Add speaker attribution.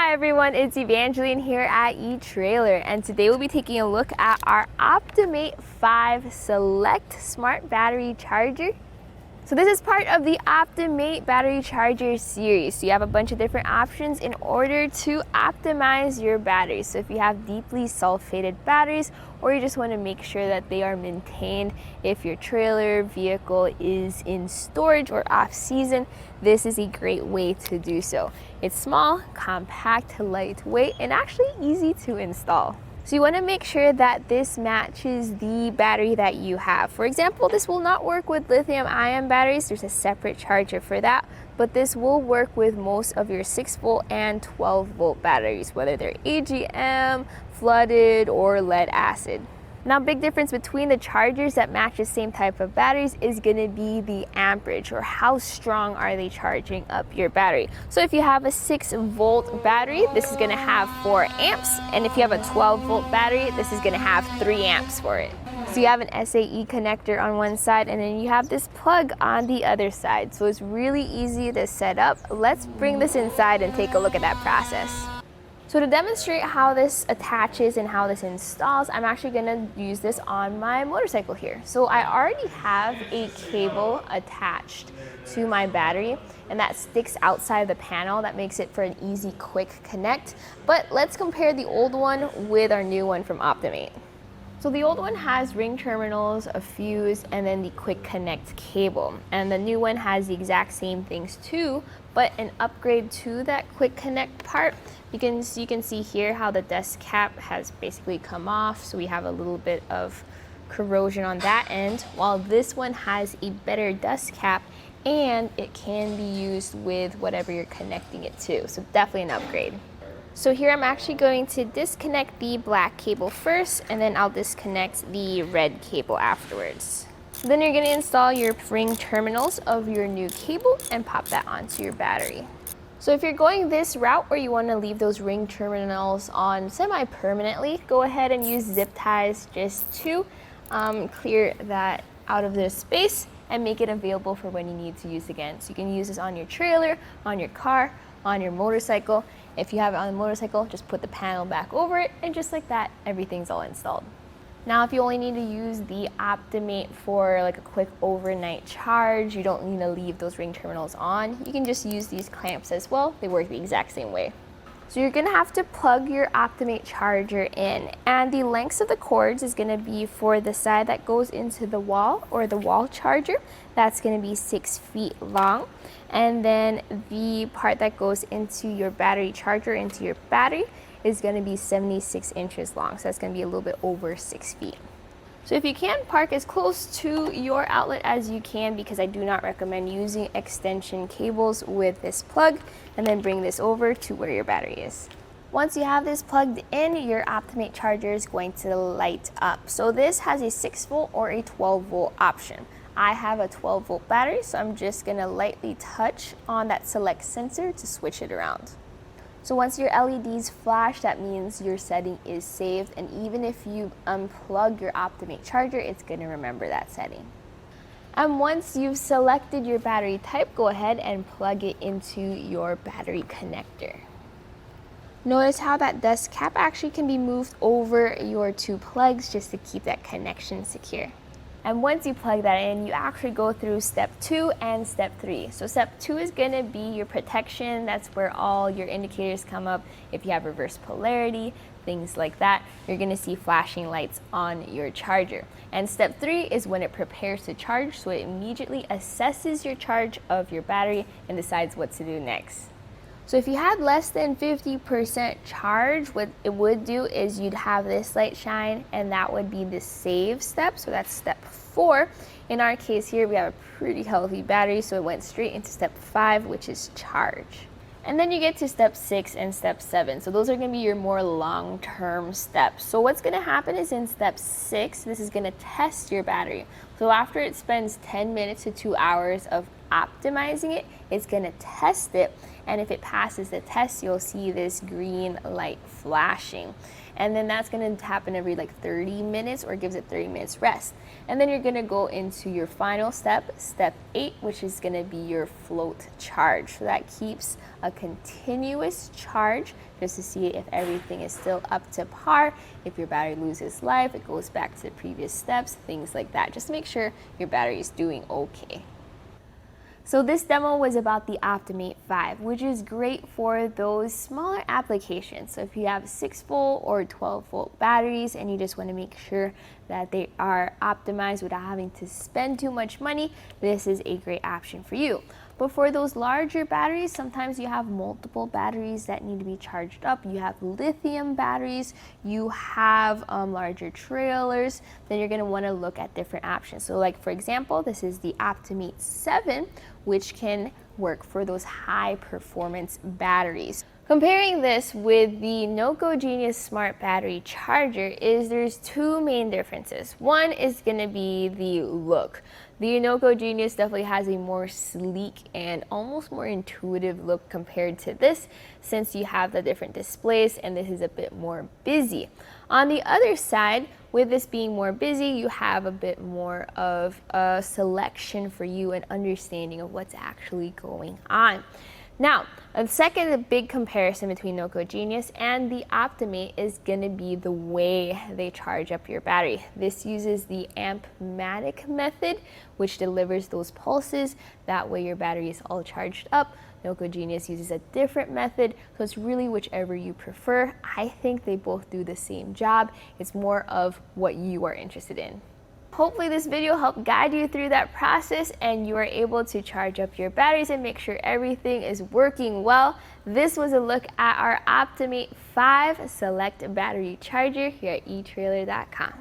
Speaker 1: Hi everyone, it's Evangeline here at etrailer, and today we'll be taking a look at our OptiMate 5 Select Smart Battery Charger. So this is part of the OptiMate Battery Charger series. So you have a bunch of different options in order to optimize your batteries. So if you have deeply sulfated batteries, or you just want to make sure that they are maintained if your trailer vehicle is in storage or off season, this is a great way to do so. It's small, compact, lightweight, and actually easy to install. So you want to make sure that this matches the battery that you have. For example, this will not work with lithium-ion batteries. There's a separate charger for that, but this will work with most of your 6-volt and 12-volt batteries, whether they're AGM, flooded, or lead acid. Now, big difference between the chargers that match the same type of batteries is going to be the amperage, or how strong are they charging up your battery. So if you have a 6-volt battery, this is going to have 4 amps, and if you have a 12-volt battery, this is going to have 3 amps for it. So you have an SAE connector on one side, and then you have this plug on the other side. So it's really easy to set up. Let's bring this inside and take a look at that process. So to demonstrate how this attaches and how this installs, I'm actually going to use this on my motorcycle here. So I already have a cable attached to my battery, and that sticks outside the panel. That makes it for an easy, quick connect. But let's compare the old one with our new one from OptiMate. So the old one has ring terminals, a fuse, and then the quick connect cable. And the new one has the exact same things too, but an upgrade to that quick connect part. You can see here how the dust cap has basically come off. So we have a little bit of corrosion on that end, while this one has a better dust cap and it can be used with whatever you're connecting it to. So definitely an upgrade. So here I'm actually going to disconnect the black cable first, and then I'll disconnect the red cable afterwards. Then you're going to install your ring terminals of your new cable and pop that onto your battery. So if you're going this route where you want to leave those ring terminals on semi-permanently, go ahead and use zip ties just to clear that out of the space and make it available for when you need to use again. So you can use this on your trailer, on your car, on your motorcycle. If you have it on the motorcycle, just put the panel back over it, and just like that, everything's all installed. Now, if you only need to use the OptiMate for like a quick overnight charge, you don't need to leave those ring terminals on, you can just use these clamps as well. They work the exact same way. So you're gonna have to plug your OptiMate charger in, and the lengths of the cords is gonna be for the side that goes into the wall, or the wall charger. That's gonna be 6 feet long. And then the part that goes into your battery charger, into your battery, is gonna be 76 inches long. So that's gonna be a little bit over 6 feet. So if you can, park as close to your outlet as you can, because I do not recommend using extension cables with this plug, and then bring this over to where your battery is. Once you have this plugged in, your OptiMate charger is going to light up. So this has a 6-volt or a 12-volt option. I have a 12-volt battery, so I'm just gonna lightly touch on that select sensor to switch it around. So once your LEDs flash, that means your setting is saved, and even if you unplug your OptiMate charger, it's gonna remember that setting. And once you've selected your battery type, go ahead and plug it into your battery connector. Notice how that dust cap actually can be moved over your 2 plugs just to keep that connection secure. And once you plug that in, you actually go through step 2 and step 3. So step 2 is gonna be your protection. That's where all your indicators come up. If you have reverse polarity, things like that, you're gonna see flashing lights on your charger. And step 3 is when it prepares to charge, so it immediately assesses your charge of your battery and decides what to do next. So if you had less than 50% charge, what it would do is you'd have this light shine, and that would be the save step. So that's step 4. In our case here, we have a pretty healthy battery, so it went straight into step 5, which is charge. And then you get to step 6 and step 7. So those are gonna be your more long-term steps. So what's gonna happen is in step 6, this is gonna test your battery. So after it spends 10 minutes to 2 hours of optimizing it, it's gonna test it, and if it passes the test, you'll see this green light flashing. And then that's going to happen every like 30 minutes, or gives it 30 minutes rest. And then you're going to go into your final step, step 8, which is going to be your float charge. So that keeps a continuous charge just to see if everything is still up to par. If your battery loses life, it goes back to the previous steps, things like that. Just make sure your battery is doing okay. So this demo was about the OptiMate 5, which is great for those smaller applications. So if you have 6-volt or 12-volt batteries and you just want to make sure that they are optimized without having to spend too much money, this is a great option for you. But for those larger batteries, sometimes you have multiple batteries that need to be charged up. You have lithium batteries, you have larger trailers, then you're going to want to look at different options. So like for example, this is the OptiMate 7, which can work for those high performance batteries. Comparing this with the Noco Genius Smart Battery Charger is there's two main differences. One is going to be the look. The Noco Genius definitely has a more sleek and almost more intuitive look compared to this, since you have the different displays and this is a bit more busy. On the other side, with this being more busy, you have a bit more of a selection for you and understanding of what's actually going on. Now, a second big comparison between Noco Genius and the OptiMate is going to be the way they charge up your battery. This uses the Ampmatic method, which delivers those pulses. That way your battery is all charged up. Noco Genius uses a different method, so it's really whichever you prefer. I think they both do the same job. It's more of what you are interested in. Hopefully this video helped guide you through that process and you are able to charge up your batteries and make sure everything is working well. This was a look at our OptiMate 5 Select Battery Charger here at etrailer.com.